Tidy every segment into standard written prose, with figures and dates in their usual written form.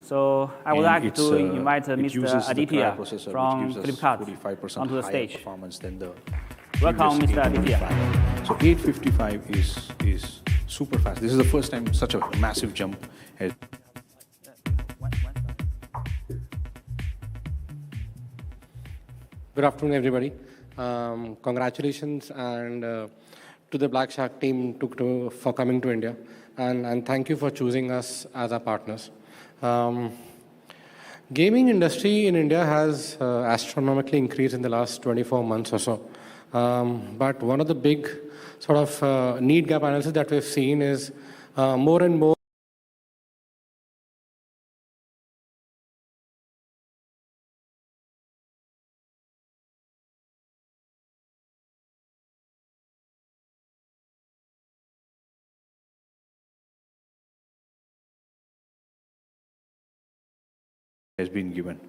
So I would like to invite Mr. Aditya from Flipkart onto the stage. Performance than the Welcome, Mr. Aditya. So 855 is super fast. This is the first time such a massive jump has. Good afternoon, everybody. Congratulations and to the Black Shark team for coming to India, and thank you for choosing us as our partners. Gaming industry in India has astronomically increased in the last 24 months or so. But one of the big sort of need gap analysis that we've seen is more and more has been given.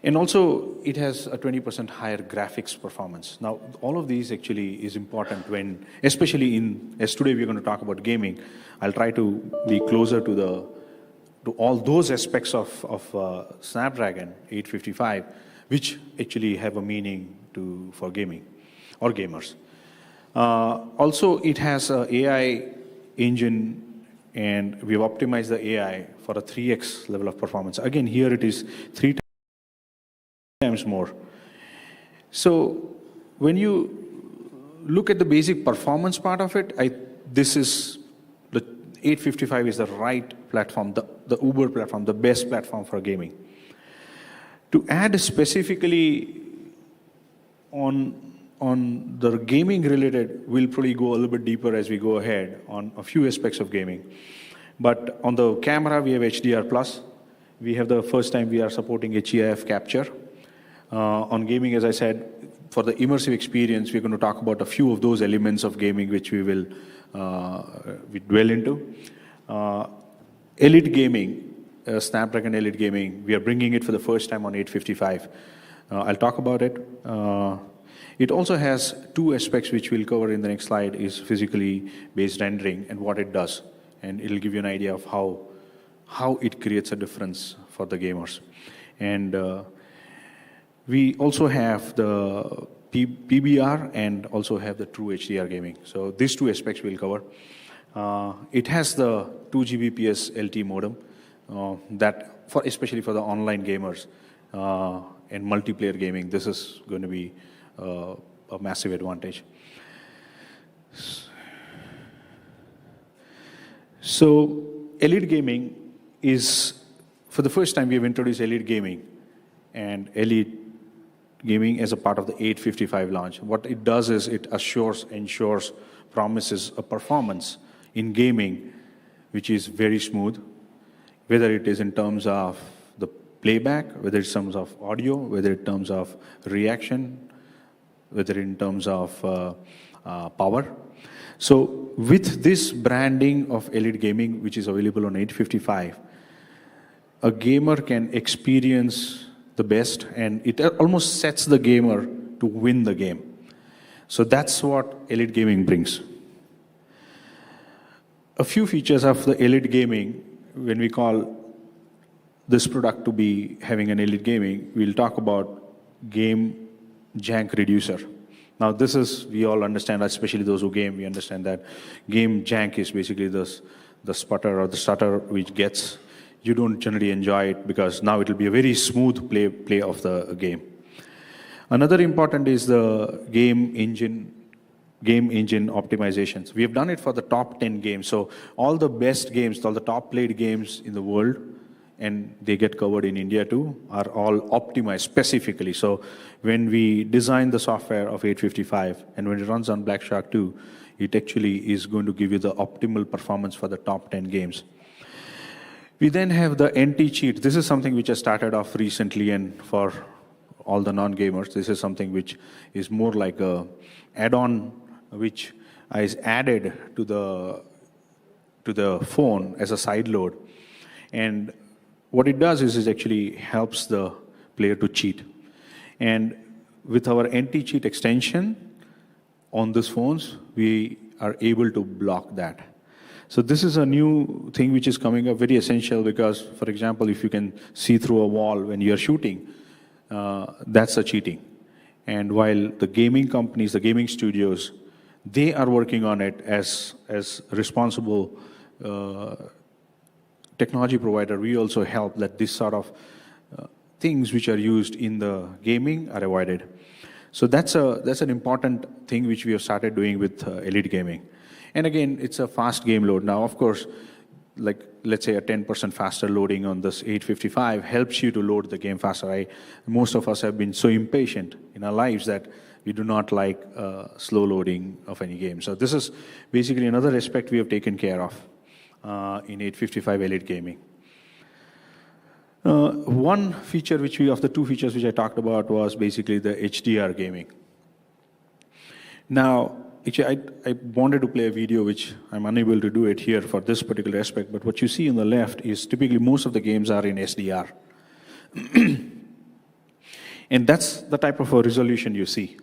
And also, it has a 20% higher graphics performance. Now, all of these actually is important when, especially as today we're going to talk about gaming, I'll try to be closer to all those aspects of Snapdragon 855, which actually have a meaning for gaming or gamers. Also, it has an AI engine, and we've optimized the AI for a 3x level of performance. Again, here it is 3 times more. So when you look at the basic performance part of it, this is the 855 is the right platform, the Uber platform, the best platform for gaming. To add specifically on the gaming related, we'll probably go a little bit deeper as we go ahead on a few aspects of gaming. But on the camera, we have HDR+. We have the first time we are supporting HEIF capture. On gaming, as I said, for the immersive experience, we're going to talk about a few of those elements of gaming which we will dwell into. Elite gaming, Snapdragon Elite gaming, we are bringing it for the first time on 855. I'll talk about it. It also has two aspects which we'll cover in the next slide, is physically based rendering and what it does. And it'll give you an idea of how it creates a difference for the gamers. And we also have the PBR and also have the true HDR gaming. So these two aspects we'll cover. It has the 2 Gbps LTE modem, especially for the online gamers and multiplayer gaming. This is going to be a massive advantage. So Elite Gaming is, for the first time we have introduced Elite Gaming and Elite Gaming as a part of the 855 launch. What it does is it ensures, promises a performance in gaming which is very smooth, whether it is in terms of the playback, whether it's in terms of audio, whether in terms of reaction, whether in terms of power. So with this branding of Elite Gaming, which is available on 855, a gamer can experience the best, and it almost sets the gamer to win the game. So that's what Elite Gaming brings. A few features of the Elite Gaming, when we call this product to be having an Elite Gaming, we'll talk about game jank reducer. Now this is, we all understand, especially those who game, we understand that game jank is basically the sputter or the stutter which gets, you don't generally enjoy it because now it will be a very smooth play of the game. Another important is the game engine optimizations. We have done it for the top 10 games. So all the best games, all the top played games in the world, and they get covered in India too, are all optimized specifically. So when we design the software of 855 and when it runs on Black Shark 2, it actually is going to give you the optimal performance for the top 10 games. We then have the anti-cheat. This is something which has started off recently, and for all the non-gamers, this is something which is more like a add-on which is added to the phone as a side load. And what it does is it actually helps the player to cheat. And with our anti-cheat extension on these phones, we are able to block that. So this is a new thing which is coming up, very essential, because, for example, if you can see through a wall when you're shooting, that's a cheating. And while the gaming companies, the gaming studios, they are working on it as responsible technology provider, we also help that this sort of things which are used in the gaming are avoided. So that's an important thing which we have started doing with Elite Gaming. And again, it's a fast game load. Now, of course, like let's say a 10% faster loading on this 855 helps you to load the game faster. Most of us have been so impatient in our lives that we do not like slow loading of any game. So this is basically another aspect we have taken care of in 855 Elite Gaming. One feature of the two features which I talked about was basically the HDR gaming. Now, actually, I wanted to play a video which I'm unable to do it here for this particular aspect, but what you see on the left is typically most of the games are in SDR. And that's the type of a resolution you see.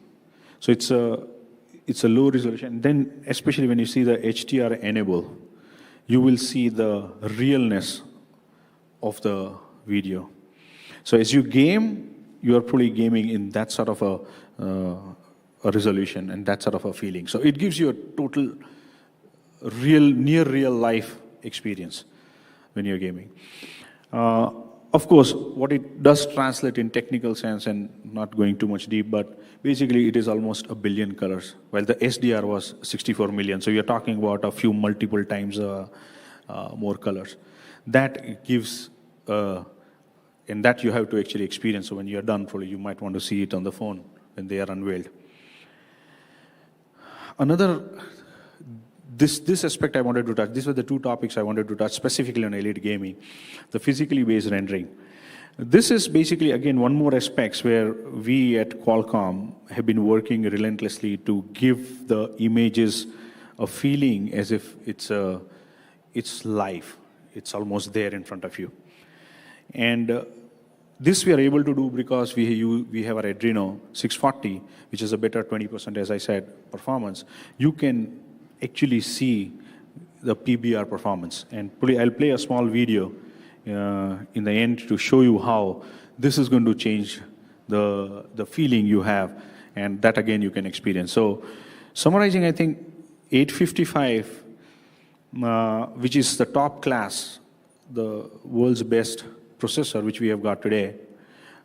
So it's a low resolution. Then, especially when you see the HDR enable, you will see the realness of the video. So as you game, you are probably gaming in that sort of a resolution and that sort of a feeling. So it gives you a total near real life experience when you're gaming. Of course, what it does translate in technical sense, and not going too much deep, but basically it is almost 1 billion colors, while the SDR was 64 million. So you're talking about a few multiple times more colors. That gives, and that you have to actually experience. So when you're done, probably you might want to see it on the phone when they are unveiled. This aspect I wanted to touch, these were the two topics I wanted to touch specifically on Elite Gaming, the physically based rendering. This is basically, again, one more aspect where we at Qualcomm have been working relentlessly to give the images a feeling as if it's live. It's almost there in front of you. And this we are able to do because we have our Adreno 640, which is a better 20%, as I said, performance. You can actually see the PBR performance. And I'll play a small video in the end to show you how this is going to change the feeling you have, and that again you can experience. So summarizing, I think 855, which is the top class, the world's best processor which we have got today,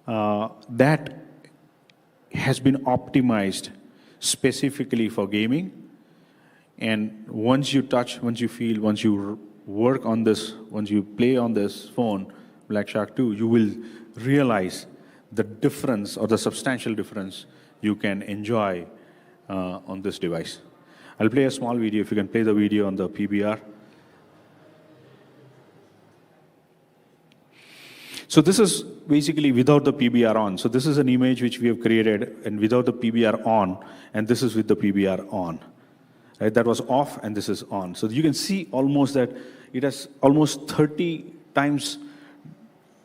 that has been optimized specifically for gaming. And once you touch, once you feel, once you work on this, once you play on this phone, Black Shark 2, you will realize the difference or the substantial difference you can enjoy on this device. I'll play a small video, if you can play the video on the PBR. So this is basically without the PBR on. So this is an image which we have created and without the PBR on, and this is with the PBR on. Right? That was off and this is on. So you can see almost that it has almost 30 times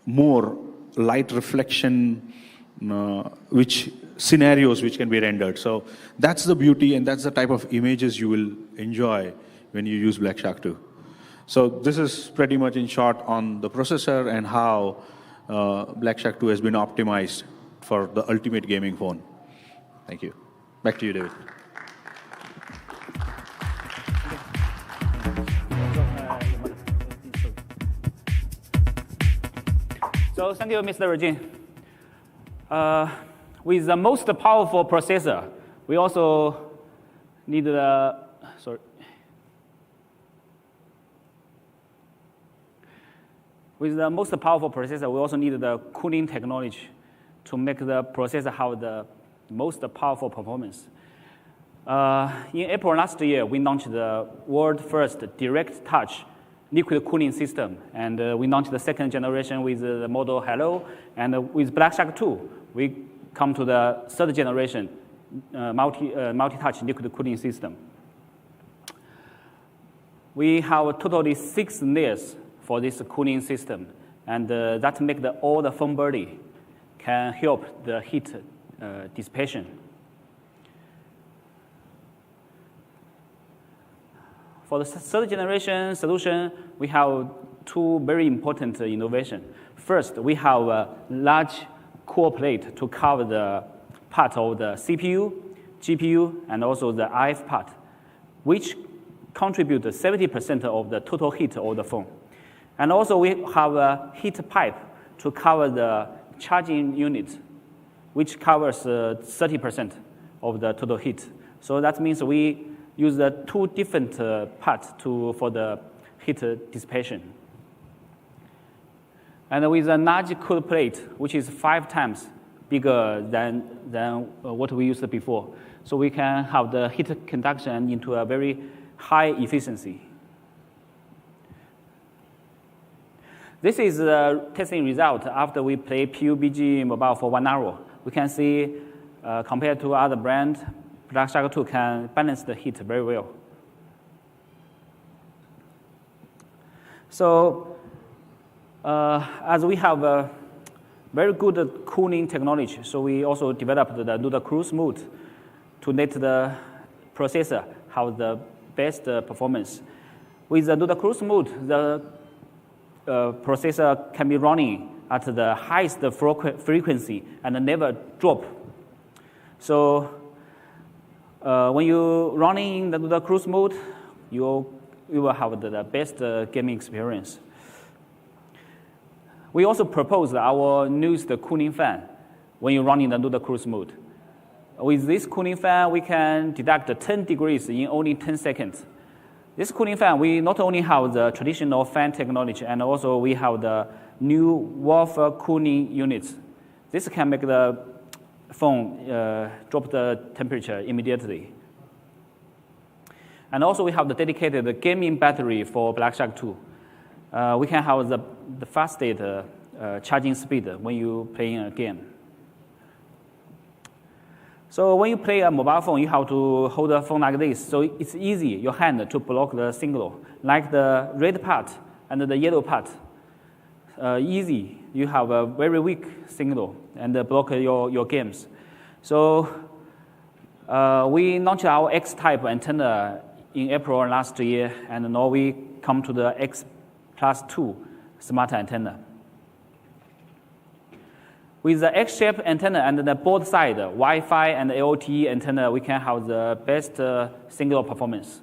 more light reflection, which scenarios which can be rendered. So that's the beauty, and that's the type of images you will enjoy when you use Black Shark 2. So this is pretty much in short on the processor and how Black Shark 2 has been optimized for the ultimate gaming phone. Thank you. Back to you, David. So thank you, Mr. Regine. With the most powerful processor, we also need the, With the most powerful processor, we also need the cooling technology to make the processor have the most powerful performance. In April last year, we launched the world first direct touch liquid cooling system, and we launched the second generation with the model Hello, and with Black Shark 2, we come to the third generation multi-touch liquid cooling system. We have totally 6 layers for this cooling system, and that make all the foam body can help the heat dissipation. For the third generation solution, we have two very important innovations. First, we have a large core plate to cover the part of the CPU, GPU, and also the IF part, which contribute 70% of the total heat of the phone. And also we have a heat pipe to cover the charging unit, which covers 30% of the total heat. So that means we use the two different parts for the heat dissipation. And with a large cold plate, which is 5 times bigger than what we used before, so we can have the heat conduction into a very high efficiency. This is the testing result after we play PUBG Mobile for 1 hour. We can see, compared to other brands, Black Shark 2 can balance the heat very well. So, as we have a very good cooling technology, so we also developed the Nuda Cruise mode to let the processor have the best performance. With the Nuda Cruise mode, the processor can be running at the highest frequency and never drop. So when you running in the cruise mode, you will have the best gaming experience. We also proposed our newest cooling fan when you run in the cruise mode. With this cooling fan, we can deduct 10 degrees in only 10 seconds. This cooling fan, we not only have the traditional fan technology, and also we have the new wafer cooling units. This can make the phone drop the temperature immediately. And also we have the dedicated gaming battery for Black Shark 2. We can have the fastest charging speed when you playing a game. So when you play a mobile phone, you have to hold the phone like this. So it's easy, your hand, to block the signal. Like the red part and the yellow part. Easy, you have a very weak signal and block your games. So we launched our X-type antenna in April last year, and now we come to the X+2 smart antenna. With the X-shaped antenna and the both side, Wi-Fi and LTE antenna, we can have the best signal performance.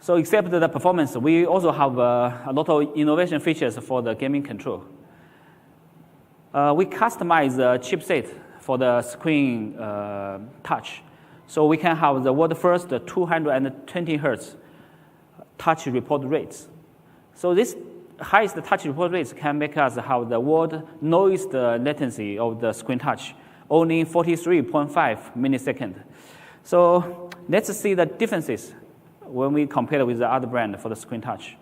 So except the performance, we also have a lot of innovation features for the gaming control. We customize the chipset for the screen touch. So we can have the world first 220 Hertz touch report rates. So this highest touch report rates can make us have the world lowest latency of the screen touch, only 43.5 milliseconds. So let's see the differences when we compare with the other brand for the screen touch.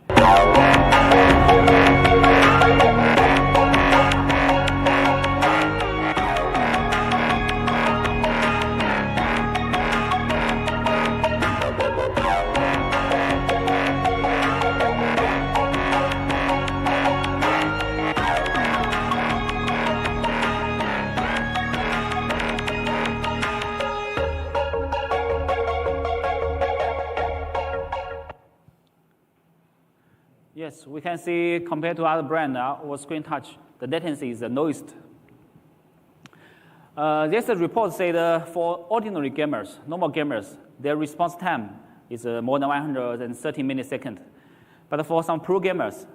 Yes, we can see compared to other brand, our screen touch, the latency is the lowest. There's a report said for ordinary gamers, normal gamers, their response time is more than 130 milliseconds. But for some pro gamers,